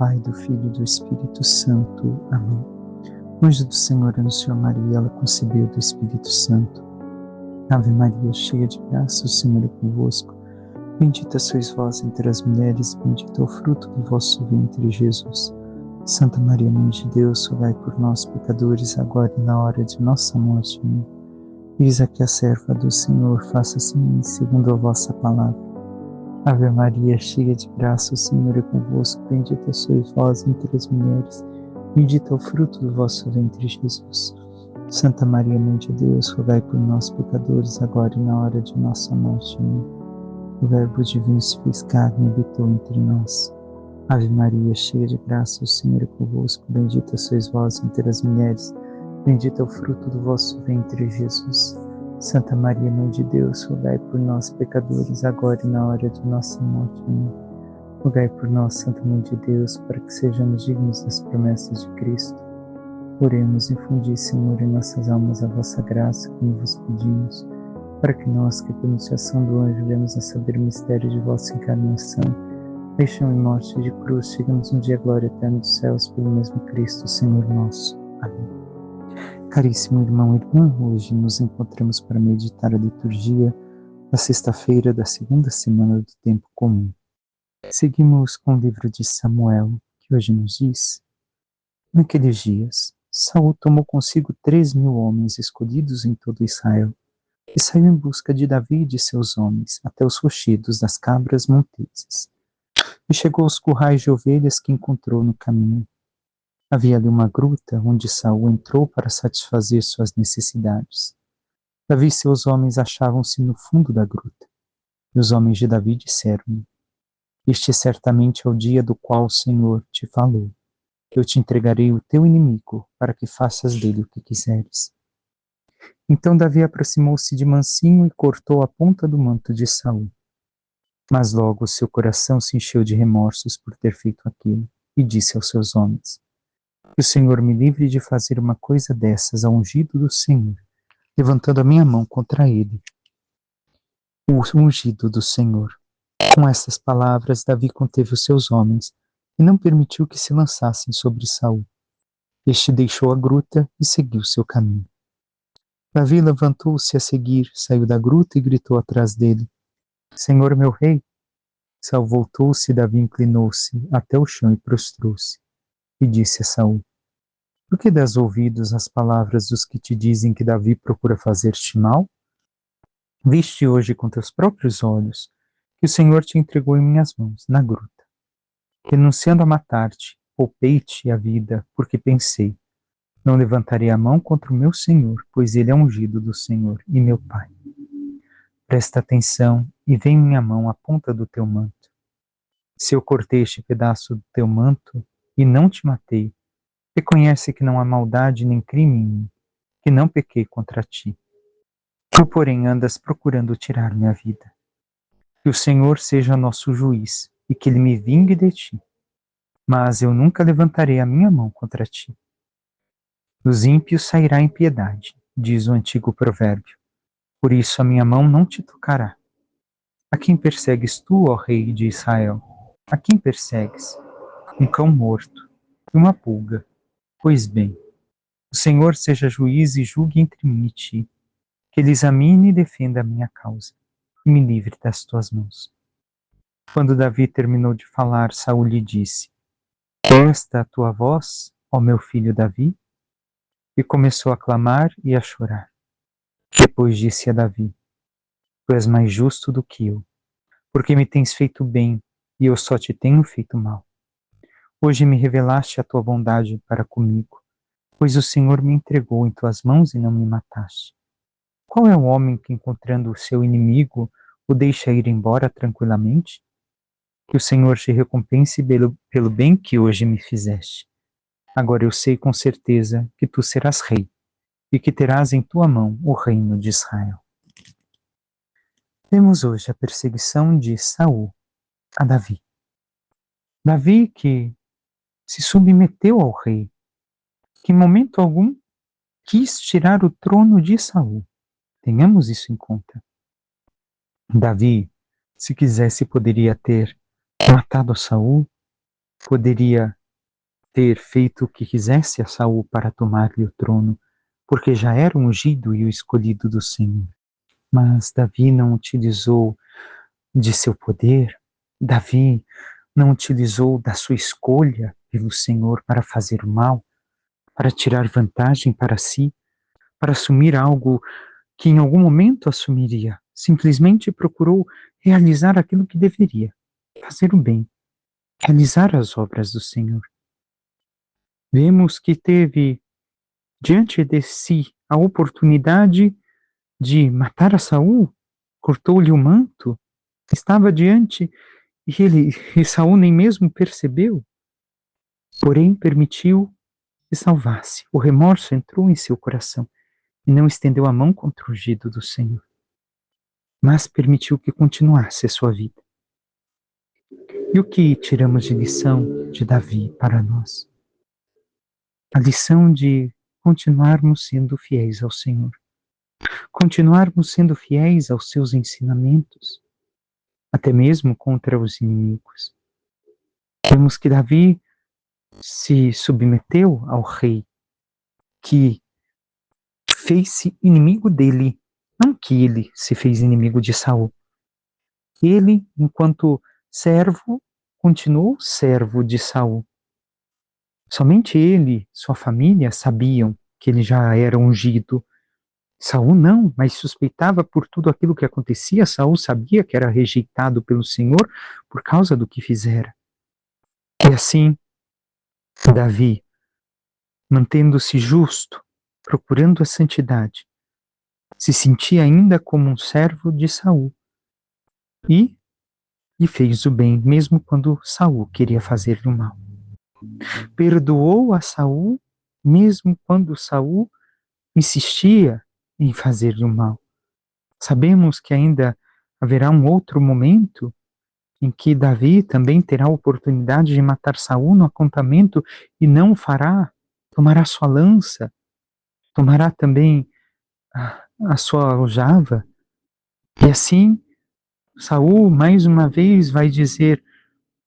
Pai, do Filho e do Espírito Santo. Amém. O anjo do Senhor anunciou a Maria, ela concebeu do Espírito Santo. Ave Maria, cheia de graça, o Senhor é convosco. Bendita sois vós entre as mulheres, bendito é o fruto do vosso ventre, Jesus. Santa Maria, Mãe de Deus, rogai por nós, pecadores, agora e na hora de nossa morte. Amém. Eis aqui a serva do Senhor, faça-se em mim segundo a vossa palavra. Ave Maria, cheia de graça, o Senhor é convosco. Bendita sois vós entre as mulheres, bendito é o fruto do vosso ventre, Jesus. Santa Maria, Mãe de Deus, rogai por nós, pecadores, agora e na hora de nossa morte. Amém. O Verbo divino se fez carne e habitou entre nós. Ave Maria, cheia de graça, o Senhor é convosco. Bendita sois vós entre as mulheres, bendito é o fruto do vosso ventre, Jesus. Santa Maria, Mãe de Deus, rogai por nós, pecadores, agora e na hora de nossa morte. Amém. Rogai por nós, Santa Mãe de Deus, para que sejamos dignos das promessas de Cristo. Oremos, infundi, Senhor, em nossas almas a vossa graça, como vos pedimos, para que nós, que por anunciação do anjo vemos a saber o mistério de vossa encarnação, paixão e morte de cruz, chegamos no dia glória eterna dos céus, pelo mesmo Cristo, Senhor nosso. Amém. Caríssimo irmão e irmã, hoje nos encontramos para meditar a liturgia da sexta-feira da segunda semana do tempo comum. Seguimos com o livro de Samuel, que hoje nos diz: naqueles dias, Saul tomou consigo 3.000 homens escolhidos em todo Israel, e saiu em busca de Davi e de seus homens, até os rochedos das cabras monteses. E chegou aos currais de ovelhas que encontrou no caminho. Havia ali uma gruta onde Saul entrou para satisfazer suas necessidades. Davi e seus homens achavam-se no fundo da gruta. E os homens de Davi disseram-lhe: este certamente é o dia do qual o Senhor te falou. Eu te entregarei o teu inimigo, para que faças dele o que quiseres. Então Davi aproximou-se de mansinho e cortou a ponta do manto de Saul. Mas logo seu coração se encheu de remorsos por ter feito aquilo, e disse aos seus homens: que o Senhor me livre de fazer uma coisa dessas ao ungido do Senhor, levantando a minha mão contra ele, o ungido do Senhor. Com estas palavras, Davi conteve os seus homens e não permitiu que se lançassem sobre Saul. Este deixou a gruta e seguiu seu caminho. Davi levantou-se a seguir, saiu da gruta e gritou atrás dele: Senhor meu rei! Saul voltou-se e Davi inclinou-se até o chão e prostrou-se. E disse a Saul: por que dás ouvidos às palavras dos que te dizem que Davi procura fazer-te mal? Viste hoje com teus próprios olhos que o Senhor te entregou em minhas mãos, na gruta. Renunciando a matar-te, poupei-te a vida, porque pensei: não levantarei a mão contra o meu Senhor, pois ele é ungido do Senhor e meu Pai. Presta atenção e vê em minha mão a ponta do teu manto. Se eu cortei este pedaço do teu manto e não te matei, reconhece que não há maldade nem crime em mim, que não pequei contra ti. Tu, porém, andas procurando tirar minha vida. Que o Senhor seja nosso juiz e que ele me vingue de ti. Mas eu nunca levantarei a minha mão contra ti. Dos ímpios sairá impiedade, diz o antigo provérbio. Por isso a minha mão não te tocará. A quem persegues tu, ó rei de Israel? A quem persegues? Um cão morto e uma pulga. Pois bem, o Senhor seja juiz e julgue entre mim e ti, que ele examine e defenda a minha causa, e me livre das tuas mãos. Quando Davi terminou de falar, Saul lhe disse: é esta a tua voz, ó meu filho Davi? E começou a clamar e a chorar. Depois disse a Davi: tu és mais justo do que eu, porque me tens feito bem, e eu só te tenho feito mal. Hoje me revelaste a tua bondade para comigo, pois o Senhor me entregou em tuas mãos e não me mataste. Qual é o homem que, encontrando o seu inimigo, o deixa ir embora tranquilamente? Que o Senhor te recompense pelo bem que hoje me fizeste. Agora eu sei com certeza que tu serás rei, e que terás em tua mão o reino de Israel. Vemos hoje a perseguição de Saul a Davi. Davi que se submeteu ao rei, que em momento algum quis tirar o trono de Saul. Tenhamos isso em conta. Davi, se quisesse, poderia ter matado Saul, poderia ter feito o que quisesse a Saul para tomar-lhe o trono, porque já era o ungido e o escolhido do Senhor. Mas Davi não utilizou de seu poder, Davi não utilizou da sua escolha pelo Senhor para fazer o mal, para tirar vantagem para si, para assumir algo que em algum momento assumiria. Simplesmente procurou realizar aquilo que deveria, fazer o bem, realizar as obras do Senhor. Vemos que teve diante de si a oportunidade de matar a Saul, cortou-lhe o manto, estava diante e Saul nem mesmo percebeu, porém permitiu que salvasse. O remorso entrou em seu coração e não estendeu a mão contra o ungido do Senhor, mas permitiu que continuasse a sua vida. E o que tiramos de lição de Davi para nós? A lição de continuarmos sendo fiéis ao Senhor, continuarmos sendo fiéis aos seus ensinamentos, até mesmo contra os inimigos. Vemos que Davi se submeteu ao rei que fez-se inimigo dele, não que ele se fez inimigo de Saul. Ele, enquanto servo, continuou servo de Saul. Somente ele, sua família, sabiam que ele já era ungido. Saul não, mas suspeitava por tudo aquilo que acontecia. Saul sabia que era rejeitado pelo Senhor por causa do que fizera. E assim, Davi, mantendo-se justo, procurando a santidade, se sentia ainda como um servo de Saul e lhe fez o bem, mesmo quando Saul queria fazer-lhe o mal. Perdoou a Saul, mesmo quando Saul insistia em fazer-lhe o mal. Sabemos que ainda haverá um outro momento em que Davi também terá a oportunidade de matar Saul no acampamento e não o fará, tomará sua lança, tomará também a sua aljava, e assim Saul mais uma vez vai dizer: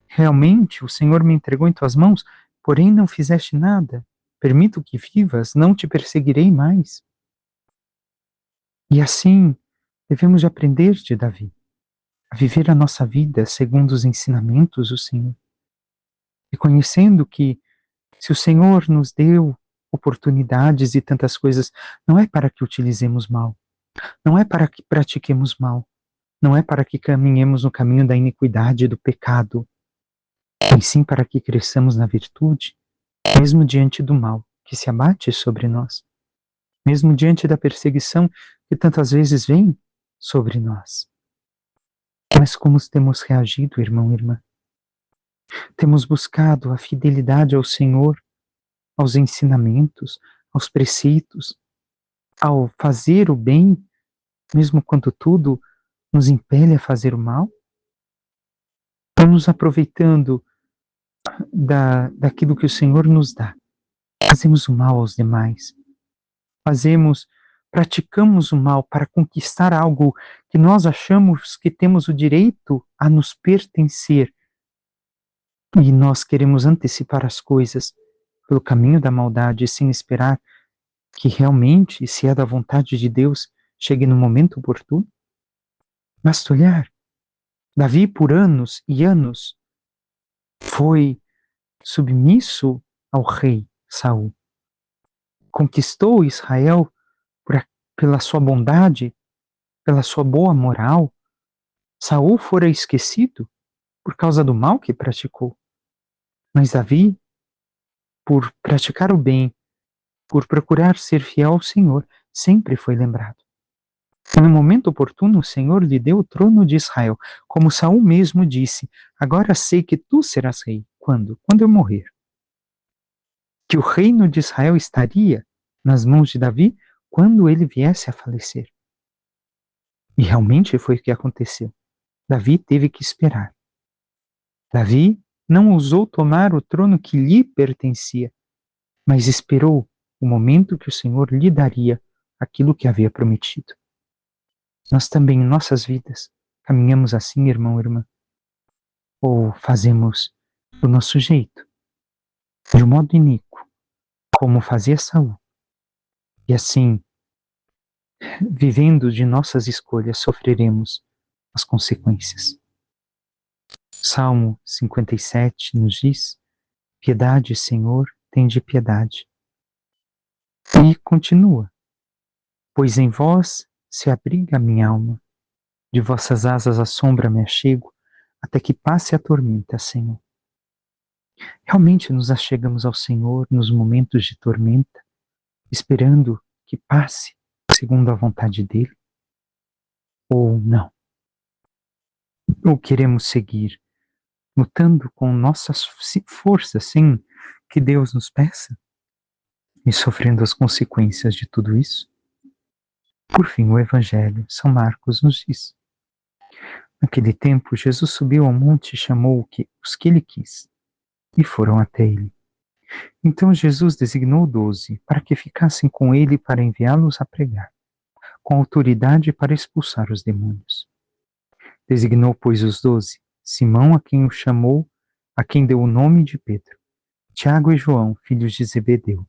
realmente o Senhor me entregou em tuas mãos, porém não fizeste nada. Permito que vivas, não te perseguirei mais. E assim devemos de aprender de Davi, a viver a nossa vida segundo os ensinamentos do Senhor, reconhecendo que se o Senhor nos deu oportunidades e tantas coisas, não é para que utilizemos mal, não é para que pratiquemos mal, não é para que caminhemos no caminho da iniquidade e do pecado, mas sim para que cresçamos na virtude, mesmo diante do mal que se abate sobre nós, mesmo diante da perseguição que tantas vezes vem sobre nós. Mas como temos reagido, irmão e irmã? Temos buscado a fidelidade ao Senhor, aos ensinamentos, aos preceitos, ao fazer o bem, mesmo quando tudo nos impele a fazer o mal? Ou nos aproveitando daquilo que o Senhor nos dá? Fazemos o mal aos demais. Praticamos o mal para conquistar algo que nós achamos que temos o direito a nos pertencer. E nós queremos antecipar as coisas pelo caminho da maldade, sem esperar que realmente, se é da vontade de Deus, chegue no momento oportuno. Basta olhar. Davi, por anos e anos, foi submisso ao rei Saul. Conquistou Israel pela sua bondade, pela sua boa moral. Saul fora esquecido por causa do mal que praticou. Mas Davi, por praticar o bem, por procurar ser fiel ao Senhor, sempre foi lembrado. E no momento oportuno, o Senhor lhe deu o trono de Israel, como Saul mesmo disse: agora sei que tu serás rei. Quando? Quando eu morrer. Que o reino de Israel estaria nas mãos de Davi quando ele viesse a falecer. E realmente foi o que aconteceu. Davi teve que esperar. Davi não ousou tomar o trono que lhe pertencia, mas esperou o momento que o Senhor lhe daria aquilo que havia prometido. Nós também, em nossas vidas, caminhamos assim, irmão e irmã? Ou fazemos do nosso jeito, de um modo iníquo, como fazia Saul. E assim, vivendo de nossas escolhas, sofreremos as consequências. Salmo 57 nos diz: piedade, Senhor, tende piedade. E continua: pois em vós se abriga a minha alma, de vossas asas à sombra me achego, até que passe a tormenta, Senhor. Realmente nos achegamos ao Senhor nos momentos de tormenta, esperando que passe segundo a vontade dele? Ou não? Ou queremos seguir lutando com nossas forças sem que Deus nos peça e sofrendo as consequências de tudo isso? Por fim, o Evangelho, São Marcos nos diz: naquele tempo, Jesus subiu ao monte e chamou os que ele quis, e foram até ele. Então Jesus designou 12 para que ficassem com ele para enviá-los a pregar, com autoridade para expulsar os demônios. Designou, pois, os 12, Simão, a quem o chamou, a quem deu o nome de Pedro, Tiago e João, filhos de Zebedeu,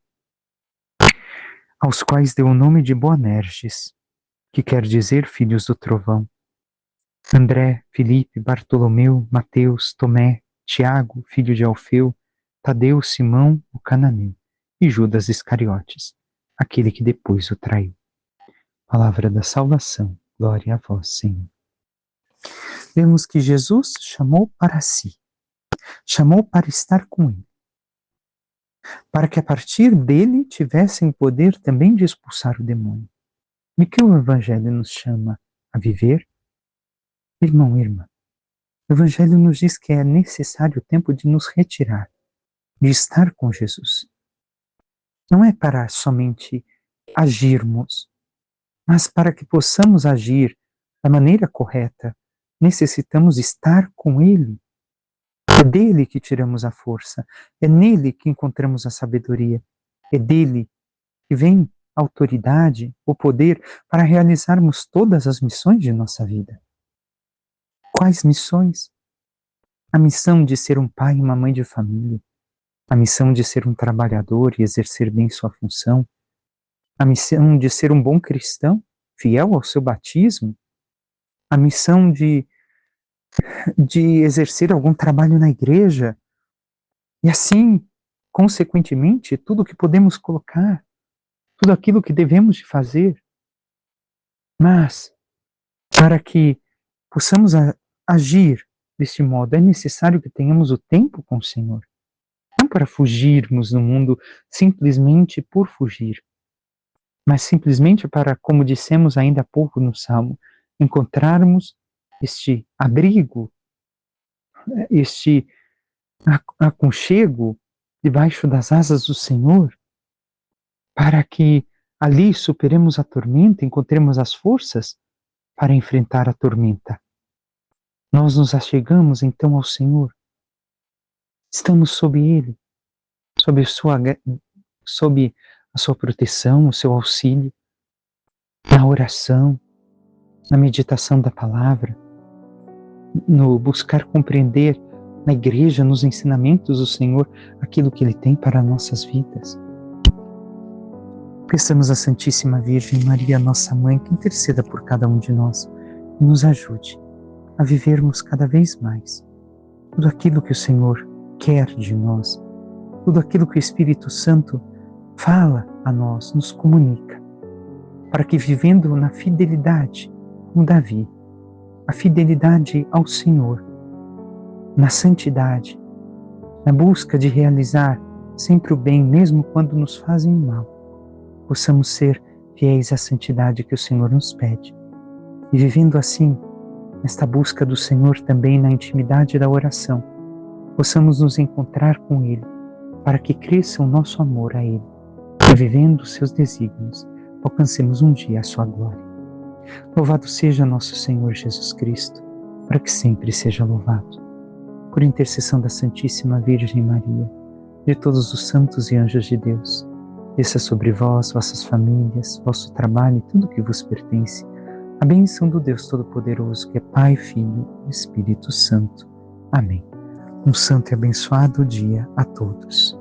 aos quais deu o nome de Boanerges, que quer dizer filhos do trovão, André, Filipe, Bartolomeu, Mateus, Tomé, Tiago, filho de Alfeu, Tadeu, Simão, o cananeu, e Judas Iscariotes, aquele que depois o traiu. Palavra da salvação, glória a vós, Senhor. Vemos que Jesus chamou para si, chamou para estar com ele, para que a partir dele tivessem poder também de expulsar o demônio. E que o Evangelho nos chama a viver? Irmão e irmã, o Evangelho nos diz que é necessário o tempo de nos retirar, de estar com Jesus. Não é para somente agirmos, mas para que possamos agir da maneira correta, necessitamos estar com Ele. É dele que tiramos a força, é nele que encontramos a sabedoria, é dele que vem a autoridade, o poder para realizarmos todas as missões de nossa vida. Quais missões? A missão de ser um pai e uma mãe de família, a missão de ser um trabalhador e exercer bem sua função, a missão de ser um bom cristão, fiel ao seu batismo, a missão de exercer algum trabalho na igreja, e assim, consequentemente, tudo o que podemos colocar, tudo aquilo que devemos de fazer. Mas, para que possamos agir deste modo, é necessário que tenhamos o tempo com o Senhor. Não para fugirmos no mundo simplesmente por fugir, mas simplesmente para, como dissemos ainda há pouco no Salmo, encontrarmos este abrigo, este aconchego debaixo das asas do Senhor, para que ali superemos a tormenta, encontremos as forças para enfrentar a tormenta. Nós nos achegamos então ao Senhor, estamos sob Ele, sob a sua proteção, o seu auxílio, na oração, na meditação da palavra, no buscar compreender na igreja, nos ensinamentos do Senhor, aquilo que Ele tem para nossas vidas. Peçamos à Santíssima Virgem Maria, nossa Mãe, que interceda por cada um de nós e nos ajude a vivermos cada vez mais tudo aquilo que o Senhor quer de nós, tudo aquilo que o Espírito Santo fala a nós, nos comunica, para que vivendo na fidelidade, como Davi, a fidelidade ao Senhor, na santidade, na busca de realizar sempre o bem, mesmo quando nos fazem mal, possamos ser fiéis à santidade que o Senhor nos pede. E vivendo assim, nesta busca do Senhor também na intimidade da oração, possamos nos encontrar com Ele, para que cresça o nosso amor a Ele, e vivendo os seus desígnios, alcancemos um dia a sua glória. Louvado seja nosso Senhor Jesus Cristo, para que sempre seja louvado. Por intercessão da Santíssima Virgem Maria, de todos os santos e anjos de Deus, desça sobre vós, vossas famílias, vosso trabalho e tudo que vos pertence, a bênção do Deus Todo-Poderoso, que é Pai, Filho e Espírito Santo. Amém. Um santo e abençoado dia a todos.